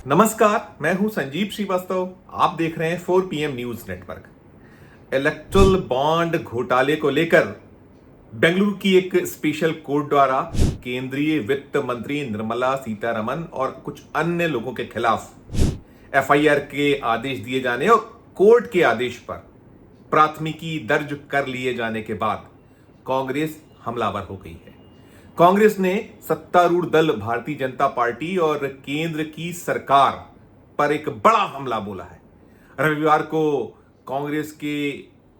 नमस्कार, मैं हूं संजीव श्रीवास्तव। आप देख रहे हैं 4 PM news network. Erectile bond घोटाले को लेकर बेंगलुरु की एक स्पेशल कोर्ट द्वारा केंद्रीय वित्त मंत्री निर्मला सीतारमण और कुछ अन्य लोगों के खिलाफ FIR के आदेश दिए जाने और कोर्ट के आदेश पर प्राथमिकी दर्ज कर लिए जाने के बाद कांग्रेस हमलावर हो गई है। कांग्रेस ने सत्तारूढ़ दल भारतीय जनता पार्टी और केंद्र की सरकार पर एक बड़ा हमला बोला है। रविवार को कांग्रेस के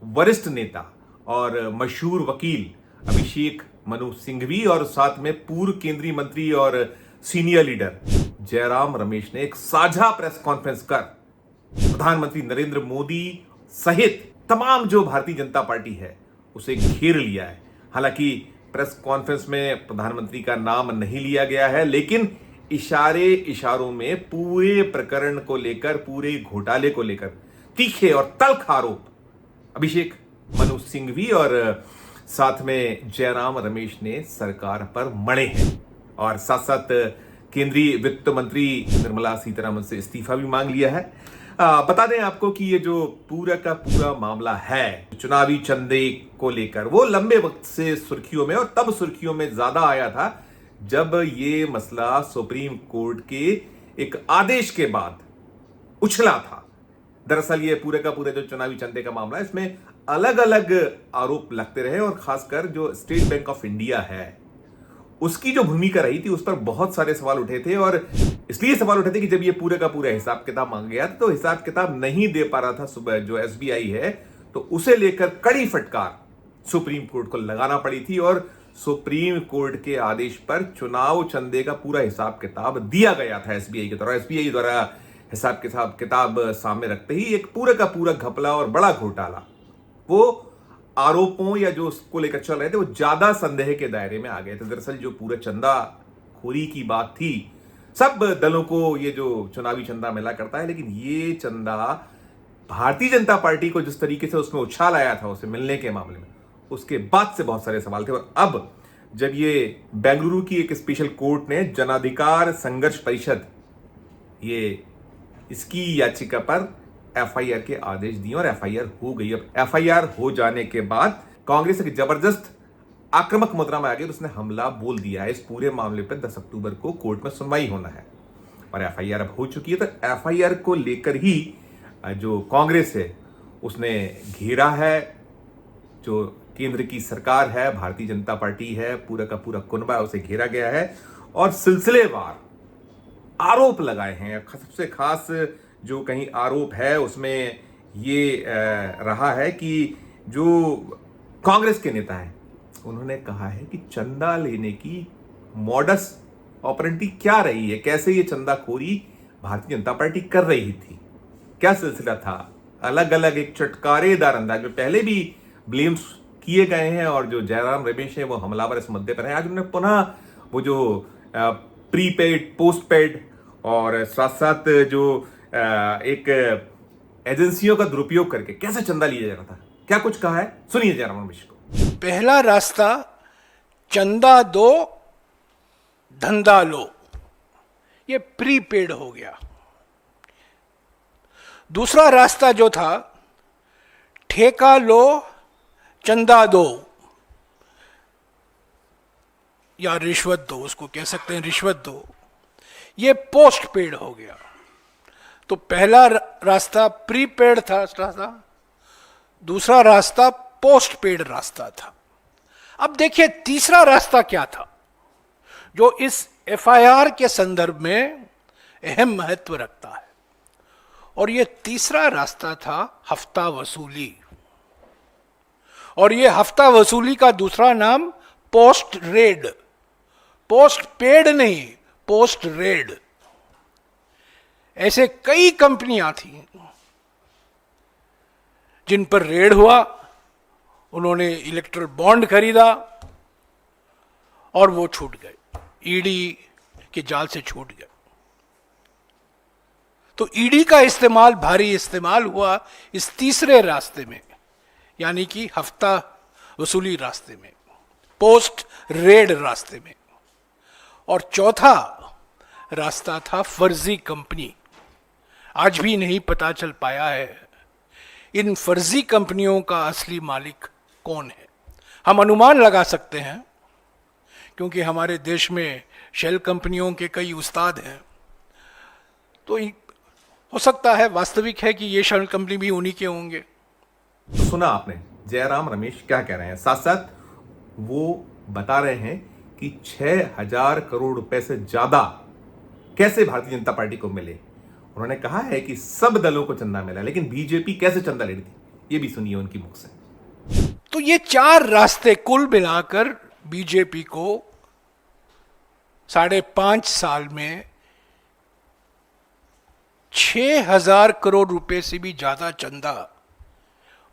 वरिष्ठ नेता और मशहूर वकील अभिषेक मनु सिंघवी और साथ में पूर्व केंद्रीय मंत्री और सीनियर लीडर जयराम रमेश ने एक साझा प्रेस कॉन्फ्रेंस कर प्रधानमंत्री नरेंद्र मोदी सहित तमाम जो भारतीय जनता पार्टी है उसे घेर लिया है। हालांकि प्रेस कॉन्फ्रेंस में प्रधानमंत्री का नाम नहीं लिया गया है, लेकिन इशारों में पूरे प्रकरण को लेकर, पूरे घोटाले को लेकर तीखे और तल्ख आरोप अभिषेक मनु सिंघवी और साथ में जयराम रमेश ने सरकार पर मढ़े हैं और साथ साथ केंद्रीय वित्त मंत्री निर्मला सीतारमण से इस्तीफा भी मांग लिया है। बता दें आपको कि ये जो पूरा का पूरा मामला है चुनावी चंदे को लेकर, वो लंबे वक्त से सुर्खियों में, और तब सुर्खियों में ज्यादा आया था जब ये मसला सुप्रीम कोर्ट के एक आदेश के बाद उछला था। दरअसल ये पूरे का पूरे जो चुनावी चंदे का मामला है, इसमें अलग अलग आरोप लगते रहे और खासकर जो स्टेट बैंक ऑफ इंडिया है उसकी जो भूमिका रही थी उस पर बहुत सारे सवाल उठे थे। और इसलिए सवाल उठे थे कि जब ये पूरे का पूरा हिसाब किताब मांग गया तो हिसाब किताब नहीं दे पा रहा था सुबह जो SBI है, तो उसे लेकर कड़ी फटकार सुप्रीम कोर्ट को लगाना पड़ी थी और सुप्रीम कोर्ट के आदेश पर चुनाव चंदे का पूरा हिसाब किताब दिया गया था SBI के द्वारा। SBI द्वारा हिसाब किताब सामने रखते ही एक पूरा का पूरा घपला और बड़ा घोटाला, वो आरोपों या जो उसको लेकर चल रहे थे वो ज्यादा संदेह के दायरे में आ गए थे। दरअसल जो पूरा चंदा खोरी की बात थी, सब दलों को ये जो चुनावी चंदा मिला करता है, लेकिन ये चंदा भारतीय जनता पार्टी को जिस तरीके से उसमें उछाल आया था उसे मिलने के मामले में, उसके बाद से बहुत सारे सवाल थे। और अब जब ये बेंगलुरु की एक स्पेशल कोर्ट ने जनाधिकार संघर्ष परिषद ये इसकी याचिका पर FIR के आदेश दिए और FIR हो गई। अब FIR हो जाने के बाद कांग्रेस एक जबरदस्त आक्रामक मुद्रा में आ गई, उसने हमला बोल दिया है। इस पूरे मामले पर 10 अक्टूबर को कोर्ट में सुनवाई होना है और FIR अब हो चुकी है। तो FIR को लेकर ही जो कांग्रेस है उसने घेरा है, जो केंद्र की सरकार है, भारतीय जनता पार्टी है, पूरा का पूरा कुनबा उसे घेरा गया है और सिलसिलेवार आरोप लगाए हैं। सबसे खास जो कहीं आरोप है उसमें ये रहा है कि जो कांग्रेस के नेता हैं उन्होंने कहा है कि चंदा लेने की मॉडस ऑपरेंडी क्या रही है, कैसे ये चंदाखोरी भारतीय जनता पार्टी कर रही थी, क्या सिलसिला था। अलग अलग एक चटकारेदार अंदाज में पहले भी ब्लेम्स किए गए हैं और जो जयराम रमेश है वो हमलावर इस मुद्दे पर है। आज उन्होंने पुनः वो जो प्रीपेड, पोस्टपेड और साथ साथ जो एक एजेंसियों का दुरुपयोग करके कैसे चंदा लिया जा रहा था, क्या कुछ कहा है, सुनिए जयराम रमेश को। पहला रास्ता चंदा दो धंधा लो, ये प्रीपेड हो गया। दूसरा रास्ता जो था ठेका लो चंदा दो या रिश्वत दो, उसको कह सकते हैं रिश्वत दो, ये पोस्ट पेड हो गया। तो पहला रास्ता प्रीपेड था रास्ता, दूसरा रास्ता पोस्ट पेड रास्ता था। अब देखिए तीसरा रास्ता क्या था जो इस FIR के संदर्भ में अहम महत्व रखता है, और यह तीसरा रास्ता था हफ्ता वसूली। और यह हफ्ता वसूली का दूसरा नाम पोस्ट रेड, पोस्ट पेड नहीं, पोस्ट रेड। ऐसे कई कंपनियां थी जिन पर रेड हुआ, उन्होंने इलेक्ट्रल बॉन्ड खरीदा और वो छूट गए, ED के जाल से छूट गए। तो ED का इस्तेमाल, भारी इस्तेमाल हुआ इस तीसरे रास्ते में, यानी कि हफ्ता वसूली रास्ते में, पोस्ट रेड रास्ते में। और चौथा रास्ता था फर्जी कंपनी। आज भी नहीं पता चल पाया है इन फर्जी कंपनियों का असली मालिक कौन है। हम अनुमान लगा सकते हैं क्योंकि हमारे देश में शेल कंपनियों के कई उस्ताद हैं, तो हो सकता है वास्तविक है कि ये शेल कंपनी भी उन्हीं के होंगे। तो सुना आपने जयराम रमेश क्या कह रहे हैं। साथ साथ वो बता रहे हैं कि 6,000 करोड़ रुपए से ज्यादा कैसे भारतीय जनता पार्टी को मिले। उन्होंने कहा है कि सब दलों को चंदा मिला, लेकिन बीजेपी कैसे चंदा ले रही थी, ये भी सुनिए उनकी मुख से। तो ये 4 रास्ते कुल मिलाकर बीजेपी को 5.5 साल में 6,000 करोड़ रुपए से भी ज्यादा चंदा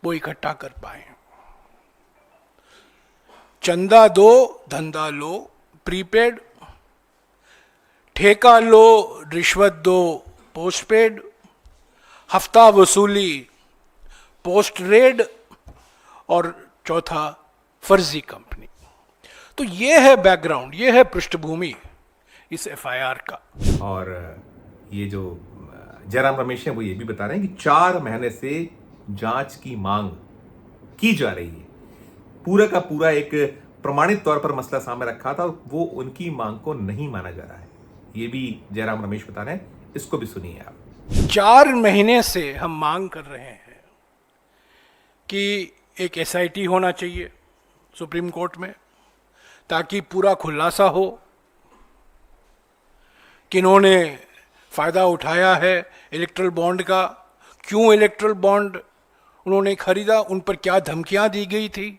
वो इकट्ठा कर पाए। चंदा दो धंधा लो, प्रीपेड, ठेका लो रिश्वत दो पोस्टपेड, हफ्ता वसूली पोस्ट रेड, और चौथा फर्जी कंपनी। तो ये है बैकग्राउंड, ये है पृष्ठभूमि इस एफआईआर का। और ये जो जयराम रमेश हैं वो ये भी बता रहे हैं कि 4 महीने से जांच की मांग की जा रही है। पूरा का पूरा एक प्रमाणित तौर पर मसला सामने रखा था, वो उनकी मांग को नहीं माना जा रहा है। ये भी जयराम रमेश बता रहे हैं, इसको भी सुनिए आप। 4 महीने से हम मांग कर रहे हैं कि एक एसआईटी होना चाहिए सुप्रीम कोर्ट में, ताकि पूरा खुलासा हो किन्होंने फायदा उठाया है इलेक्ट्रल बॉन्ड का, क्यों इलेक्ट्रल बॉन्ड उन्होंने खरीदा, उन पर क्या धमकियां दी गई थी,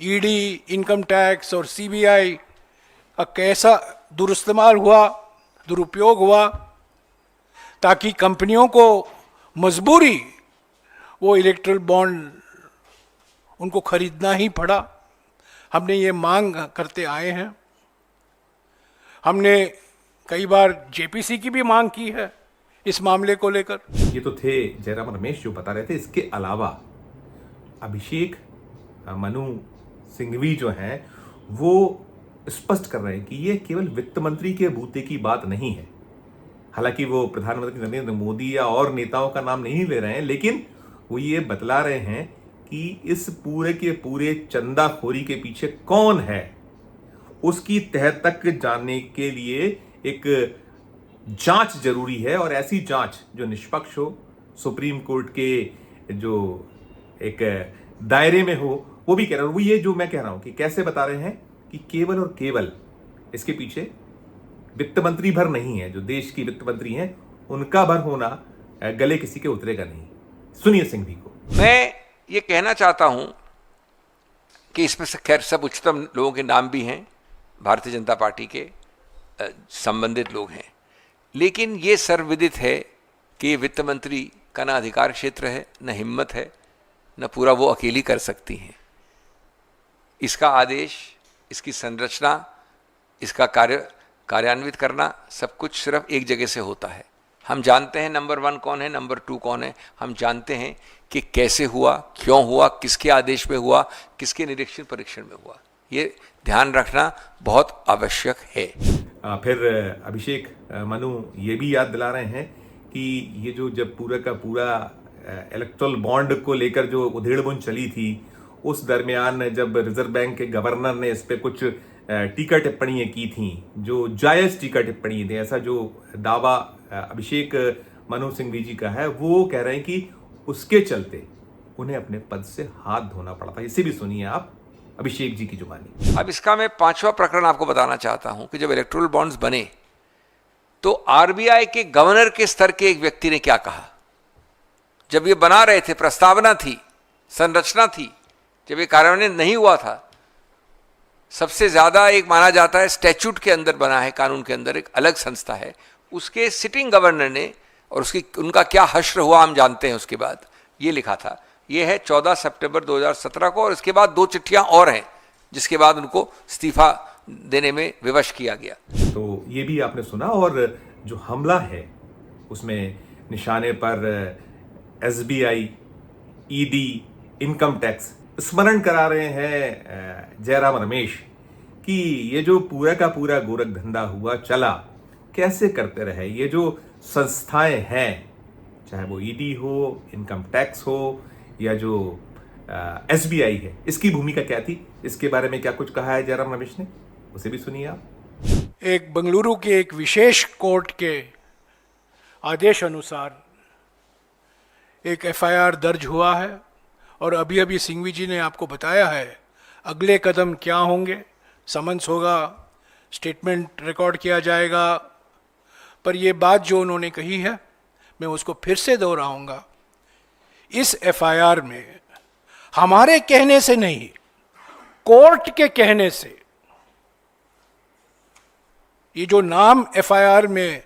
ईडी, इनकम टैक्स और सीबीआई का कैसा दुरुस्तेमाल हुआ, दुरुपयोग हुआ, ताकि कंपनियों को मजबूरी वो इलेक्ट्रल बॉन्ड उनको खरीदना ही पड़ा। हमने ये मांग करते आए हैं। हमने कई बार जेपीसी की भी मांग की है इस मामले को लेकर। ये तो थे जयराम रमेश जो बता रहे थे। इसके अलावा अभिषेक मनु सिंघवी जो हैं वो स्पष्ट कर रहे हैं कि ये केवल वित्त मंत्री के बूते की बात नहीं है। हालांकि वो प्रधानमंत्री नरेंद्र मोदी या और नेताओं का नाम नहीं ले रहे हैं, लेकिन वो ये बतला रहे हैं कि इस पूरे के पूरे चंदाखोरी के पीछे कौन है, उसकी तह तक जानने के लिए एक जांच जरूरी है, और ऐसी जांच जो निष्पक्ष हो, सुप्रीम कोर्ट के जो एक दायरे में हो, वो भी कह रहा हूं। वो ये जो मैं कह रहा हूं कि कैसे बता रहे हैं कि केवल और केवल इसके पीछे वित्त मंत्री भर नहीं है, जो देश की वित्त मंत्री हैं उनका भर होना गले किसी के उतरेगा नहीं। सुनिए सिंघवी को। मैं ये कहना चाहता हूं कि इसमें से खैर सब उच्चतम लोगों के नाम भी हैं, भारतीय जनता पार्टी के संबंधित लोग हैं, लेकिन ये सर्वविदित है कि वित्त मंत्री का ना अधिकार क्षेत्र है, न हिम्मत है, न पूरा वो अकेली कर सकती हैं। इसका आदेश, इसकी संरचना, इसका कार्यान्वित करना सब कुछ सिर्फ एक जगह से होता है। हम जानते हैं नंबर 1 कौन है, नंबर 2 कौन है, हम जानते हैं कि कैसे हुआ, क्यों हुआ, किसके आदेश पे हुआ, किसके निरीक्षण परीक्षण में हुआ। ये ध्यान रखना बहुत आवश्यक है। फिर अभिषेक मनु ये भी याद दिला रहे हैं कि ये जो जब पूरा का पूरा इलेक्ट्रल बॉन्ड को लेकर जो उधेड़बुन चली थी, उस दरमियान जब रिजर्व बैंक के गवर्नर ने इस पे कुछ टीका टिप्पणियां की थी, जो जायज टीका टिप्पणी थी, ऐसा जो दावा अभिषेक मनु सिंघवी जी का है, वो कह रहे हैं कि उसके चलते उन्हें अपने पद से हाथ धोना पड़ा था। इसे भी सुनिए आप अभिषेक जी की जुबानी। अब इसका मैं 5वां प्रकरण आपको बताना चाहता हूं कि जब इलेक्ट्रल बॉन्ड्स बने तो आरबीआई के गवर्नर के स्तर के एक व्यक्ति ने क्या कहा। जब ये बना रहे थे, प्रस्तावना थी, संरचना थी, जब ये कार्यान्वयन नहीं हुआ था, सबसे ज्यादा एक माना जाता है स्टैच्यूट के अंदर बना है, कानून के अंदर एक अलग संस्था है, उसके सिटिंग गवर्नर ने, और उनका क्या हश्र हुआ हम जानते हैं। उसके बाद ये लिखा था, ये है 14 सितंबर 2017 को, और इसके बाद 2 चिट्ठियां और हैं जिसके बाद उनको इस्तीफा देने में विवश किया गया। तो ये भी आपने सुना। और जो हमला है उसमें निशाने पर एसबीआई, ईडी, इनकम टैक्स, स्मरण करा रहे हैं जयराम रमेश कि ये जो पूरा का पूरा गोरख धंधा हुआ चला, कैसे करते रहे? ये जो संस्थाएं हैं, चाहे वो ईडी हो, इनकम टैक्स हो या जो एसबीआई है, इसकी भूमिका क्या थी? इसके बारे में क्या कुछ कहा है जयराम रमेश ने? उसे भी सुनिए आप। एक बेंगलुरु के एक विशेष कोर्ट के आदेश अनुसार एक एफआईआर दर्ज हुआ है और अभी अभी सिंघवी जी ने आपको बताया है अगले कदम क्या होंगे। समन्स होगा, स्टेटमेंट रिकॉर्ड किया जाएगा, पर ये बात जो उन्होंने कही है मैं उसको फिर से दोहराऊंगा। इस एफआईआर में हमारे कहने से नहीं, कोर्ट के कहने से ये जो नाम एफआईआर में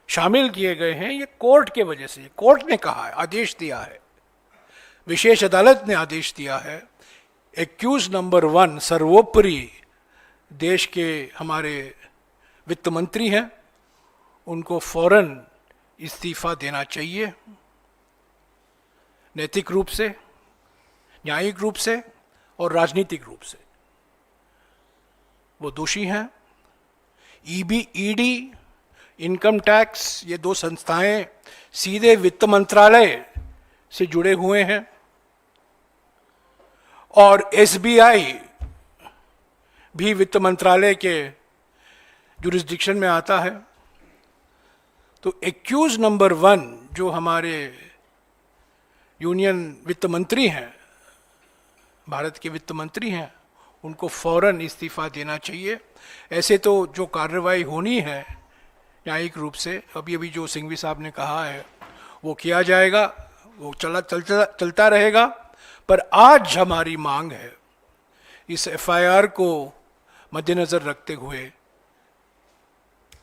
शामिल किए गए हैं ये कोर्ट के वजह से, कोर्ट ने कहा है, आदेश दिया है, विशेष अदालत ने आदेश दिया है। एक्यूज नंबर 1 सर्वोपरि देश के हमारे वित्त मंत्री हैं, उनको फौरन इस्तीफा देना चाहिए, नैतिक रूप से, न्यायिक रूप से और राजनीतिक रूप से वो दोषी हैं। ईडी, इनकम टैक्स, ये दो संस्थाएं सीधे वित्त मंत्रालय से जुड़े हुए हैं और एसबीआई भी वित्त मंत्रालय के जुरिस्डिक्शन में आता है। तो एक्यूज नंबर 1 जो हमारे यूनियन वित्त मंत्री हैं, भारत के वित्त मंत्री हैं, उनको फौरन इस्तीफा देना चाहिए। ऐसे तो जो कार्रवाई होनी है न्यायिक रूप से, अभी अभी जो सिंघवी साहब ने कहा है वो किया जाएगा, वो चलता रहेगा। पर आज हमारी मांग है इस एफआईआर को मद्देनजर रखते हुए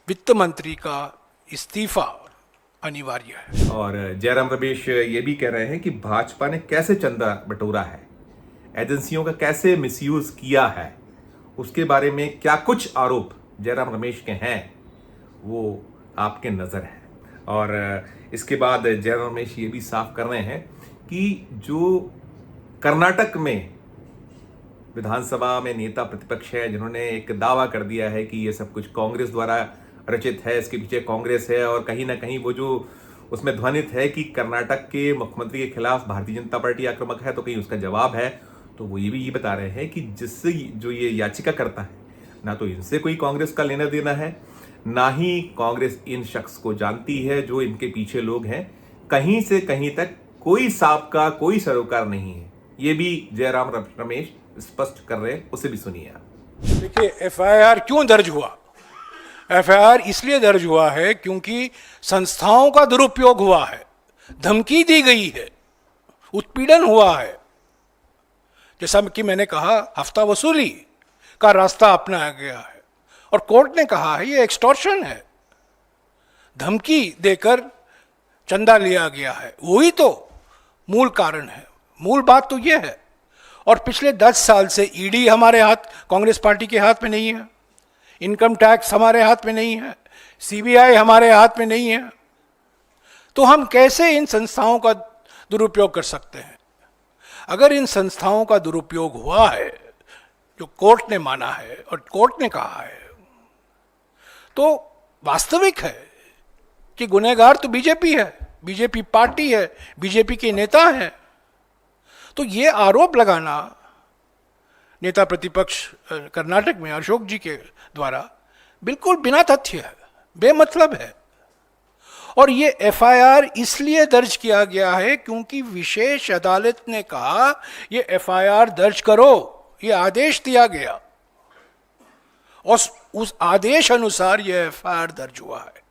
वित्त मंत्री का इस्तीफा अनिवार्य है। और जयराम रमेश ये भी कह रहे हैं कि भाजपा ने कैसे चंदा बटोरा है, एजेंसियों का कैसे मिसयूज किया है, उसके बारे में क्या कुछ आरोप जयराम रमेश के हैं वो आपके नज़र है। और इसके बाद जयराम रमेश ये भी साफ कर रहे हैं कि जो कर्नाटक में विधानसभा में नेता प्रतिपक्ष है जिन्होंने एक दावा कर दिया है कि ये सब कुछ कांग्रेस द्वारा रचित है, इसके पीछे कांग्रेस है, और कहीं ना कहीं वो जो उसमें ध्वनित है कि कर्नाटक के मुख्यमंत्री के खिलाफ भारतीय जनता पार्टी आक्रामक है, तो कहीं उसका जवाब है। तो वो ये भी बता रहे हैं कि जिससे जो ये याचिका करता है, ना तो इनसे कोई कांग्रेस का लेना देना है, ना ही कांग्रेस इन शख्स को जानती है जो इनके पीछे लोग हैं। कहीं से कहीं तक कोई साबका, कोई सरोकार नहीं है, ये भी जयराम रमेश स्पष्ट कर रहे हैं। उसे भी सुनिए आप। देखिए, एफआईआर क्यों दर्ज हुआ? एफआईआर इसलिए दर्ज हुआ है क्योंकि संस्थाओं का दुरुपयोग हुआ है, धमकी दी गई है, उत्पीड़न हुआ है। जैसा कि मैंने कहा, हफ्ता वसूली का रास्ता अपनाया गया है और कोर्ट ने कहा है ये एक्सटॉर्शन है, धमकी देकर चंदा लिया गया है। वही तो मूल कारण है, मूल बात तो ये है। और पिछले 10 साल से ईडी हमारे हाथ, कांग्रेस पार्टी के हाथ में नहीं है, इनकम टैक्स हमारे हाथ में नहीं है, सीबीआई हमारे हाथ में नहीं है। तो हम कैसे इन संस्थाओं का दुरुपयोग कर सकते हैं? अगर इन संस्थाओं का दुरुपयोग हुआ है, जो कोर्ट ने माना है और कोर्ट ने कहा है, तो वास्तविक है कि गुनहगार तो बीजेपी है, बीजेपी पार्टी है, बीजेपी के नेता हैं। तो ये आरोप लगाना नेता प्रतिपक्ष कर्नाटक में अशोक जी के द्वारा बिल्कुल बिना तथ्य है, बेमतलब है। और ये एफआईआर इसलिए दर्ज किया गया है क्योंकि विशेष अदालत ने कहा ये एफआईआर दर्ज करो, ये आदेश दिया गया और उस आदेश अनुसार ये एफआईआर दर्ज हुआ है।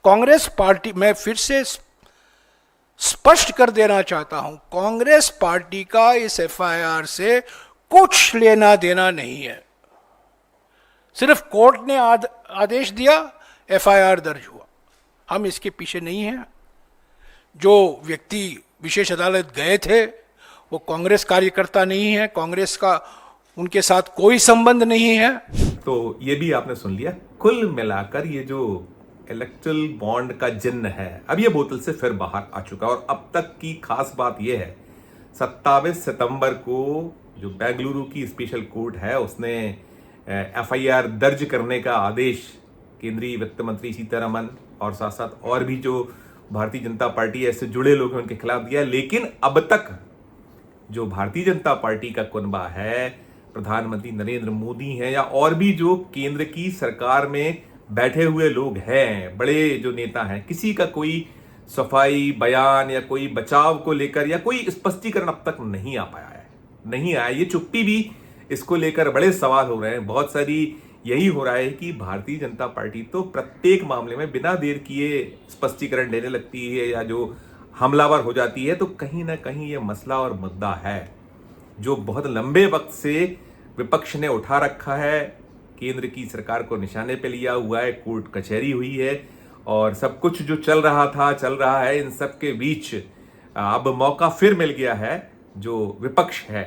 कांग्रेस पार्टी, मैं फिर से स्पष्ट कर देना चाहता हूं, कांग्रेस पार्टी का इस एफआईआर से कुछ लेना देना नहीं है। सिर्फ कोर्ट ने आदेश दिया, एफआईआर दर्ज हुआ, हम इसके पीछे नहीं हैं। जो व्यक्ति विशेष अदालत गए थे वो कांग्रेस कार्यकर्ता नहीं है, कांग्रेस का उनके साथ कोई संबंध नहीं है। तो ये भी आपने सुन लिया। कुल मिलाकर ये जो इलेक्ट्रल बॉन्ड का जिन्न है, अब ये बोतल से फिर बाहर आ चुका। और अब तक की खास बात यह है, 27 सितंबर को जो बेंगलुरु की स्पेशल कोर्ट है उसने एफआईआर दर्ज करने का आदेश केंद्रीय वित्त मंत्री सीतारमन और साथ साथ और भी जो भारतीय जनता पार्टी ऐसे जुड़े लोग हैं उनके खिलाफ दिया। लेकिन अब तक जो भारतीय जनता पार्टी का कुनबा है, प्रधानमंत्री नरेंद्र मोदी हैं या और भी जो केंद्र की सरकार में बैठे हुए लोग हैं, बड़े जो नेता हैं, किसी का कोई सफाई बयान या कोई बचाव को लेकर या कोई स्पष्टीकरण अब तक नहीं आ पाया है, नहीं आया। ये चुप्पी भी इसको लेकर बड़े सवाल हो रहे हैं। बहुत सारी यही हो रहा है कि भारतीय जनता पार्टी तो प्रत्येक मामले में बिना देर किए स्पष्टीकरण देने लगती है या जो हमलावर हो जाती है। तो कहीं ना कहीं ये मसला और मुद्दा है जो बहुत लंबे वक्त से विपक्ष ने उठा रखा है, केंद्र की सरकार को निशाने पे लिया हुआ है, कोर्ट कचहरी हुई है और सब कुछ जो चल रहा था चल रहा है। इन सब के बीच अब मौका फिर मिल गया है जो विपक्ष है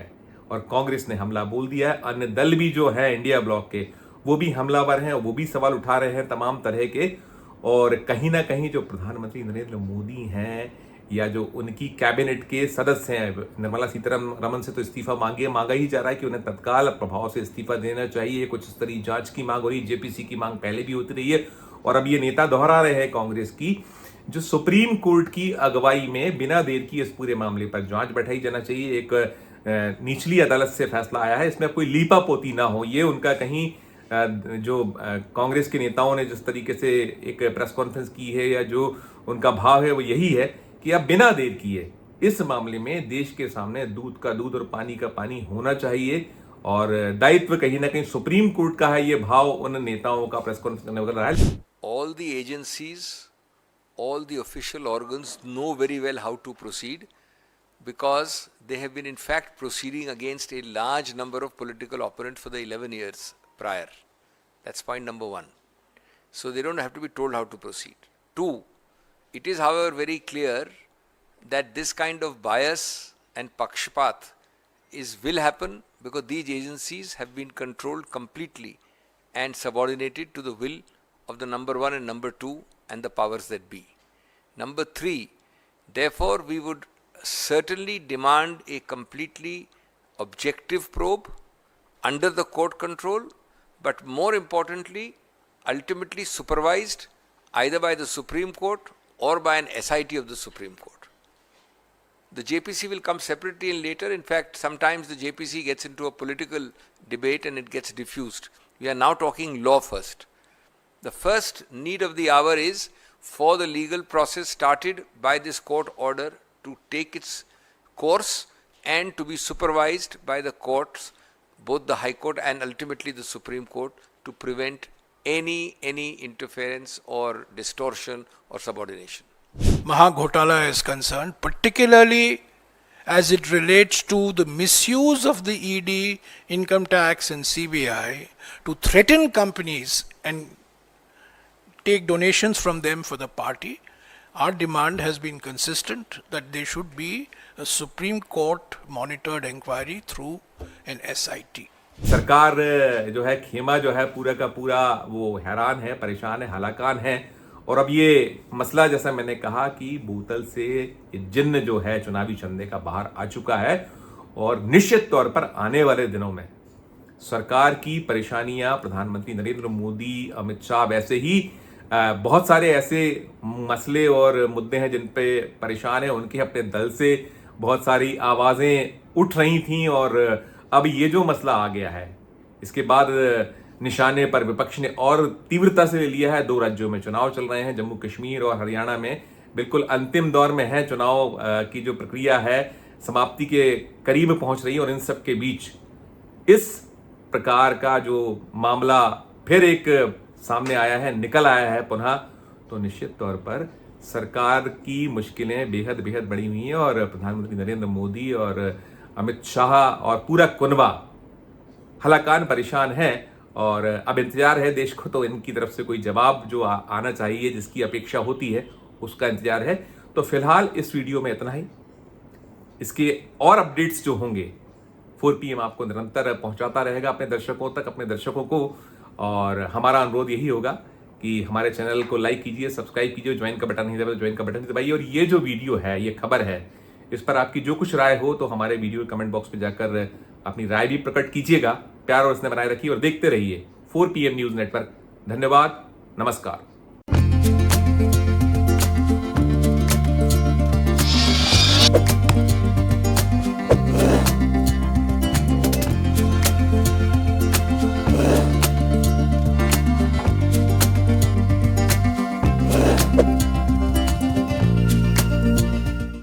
और कांग्रेस ने हमला बोल दिया है। अन्य दल भी जो है इंडिया ब्लॉक के वो भी हमलावर हैं, वो भी सवाल उठा रहे हैं तमाम तरह के। और कहीं ना कहीं जो प्रधानमंत्री नरेंद्र मोदी हैं या जो उनकी कैबिनेट के सदस्य हैं, निर्मला सीतारमन से तो इस्तीफा मांगा ही जा रहा है कि उन्हें तत्काल प्रभाव से इस्तीफा देना चाहिए। कुछ स्तरीय जांच की मांग हो रही है, जेपीसी की मांग पहले भी होती रही है और अब ये नेता दोहरा रहे हैं कांग्रेस की, जो सुप्रीम कोर्ट की अगुवाई में बिना देर की इस पूरे मामले पर जांच बैठाई जाना चाहिए। एक निचली अदालत से फैसला आया है, इसमें कोई लीपापोती ना हो। ये उनका कहीं जो कांग्रेस के नेताओं ने जिस तरीके से एक प्रेस कॉन्फ्रेंस की है या जो उनका भाव है वो यही है कि अब बिना देर किए इस मामले में देश के सामने दूध का दूध और पानी का पानी होना चाहिए। और दायित्व कहीं ना कहीं सुप्रीम कोर्ट का है, ये भाव उन नेताओं का प्रेस कॉन्फ्रेंस करने वाला है। All the agencies, all the official organs know very well how to proceed because they have been in fact proceeding against a large number of political opponents for the 11 years prior. That's point number one. So they don't have to be told how to proceed. Two, it is however very clear that this kind of bias and pakshapat will happen because these agencies have been controlled completely and subordinated to the will of the number one and number two and the powers that be. Number three, therefore we would certainly demand a completely objective probe under the court control, but more importantly, ultimately supervised either by the Supreme Court or by an SIT of the Supreme Court. The JPC will come separately and later. In fact, sometimes the JPC gets into a political debate and it gets diffused. We are now talking law first. The first need of the hour is for the legal process started by this court order to take its course and to be supervised by the courts, both the High Court and ultimately the Supreme Court, to prevent any interference or distortion or subordination. Mahagotala is concerned, particularly as it relates to the misuse of the ED, income tax and CBI to threaten companies and take donations from them for the party. Our demand has been consistent that there should be a Supreme Court monitored inquiry through an SIT. सरकार जो है, खेमा जो है पूरा का पूरा वो हैरान है, परेशान है, हलाकान है। और अब ये मसला जैसा मैंने कहा कि बोतल से जिन्न जो है चुनावी चंदे का बाहर आ चुका है और निश्चित तौर पर आने वाले दिनों में सरकार की परेशानियां, प्रधानमंत्री नरेंद्र मोदी, अमित शाह, वैसे ही बहुत सारे ऐसे मसले और मुद्दे हैं जिन पे परेशान है। उनके अपने दल से बहुत सारी आवाज़ें उठ रही थीं और अब ये जो मसला आ गया है इसके बाद निशाने पर विपक्ष ने और तीव्रता से ले लिया है। 2 राज्यों में चुनाव चल रहे हैं, जम्मू कश्मीर और हरियाणा में बिल्कुल अंतिम दौर में है। चुनाव की जो प्रक्रिया है समाप्ति के करीब पहुंच रही है और इन सब के बीच इस प्रकार का जो मामला फिर एक सामने आया है, निकल आया है पुनः, तो निश्चित तौर पर सरकार की मुश्किलें बेहद बेहद बड़ी हुई हैं और प्रधानमंत्री नरेंद्र मोदी और अमित शाह और पूरा कुनबा हलाकान परेशान है। और अब इंतजार है देश को, तो इनकी तरफ से कोई जवाब जो आना चाहिए, जिसकी अपेक्षा होती है, उसका इंतजार है। तो फिलहाल इस वीडियो में इतना ही। इसके और अपडेट्स जो होंगे 4 PM आपको निरंतर पहुंचाता रहेगा अपने दर्शकों तक, अपने दर्शकों को। और हमारा अनुरोध यही होगा कि हमारे चैनल को लाइक कीजिए, सब्सक्राइब कीजिए, ज्वाइन का बटन नहीं दबाया तो ज्वाइन का बटन दबाइए। और ये जो वीडियो है, ये खबर है, इस पर आपकी जो कुछ राय हो तो हमारे वीडियो कमेंट बॉक्स में जाकर अपनी राय भी प्रकट कीजिएगा। प्यार और स्नेह बनाए रखिए और देखते रहिए 4 PM न्यूज़ नेटवर्क। धन्यवाद, नमस्कार।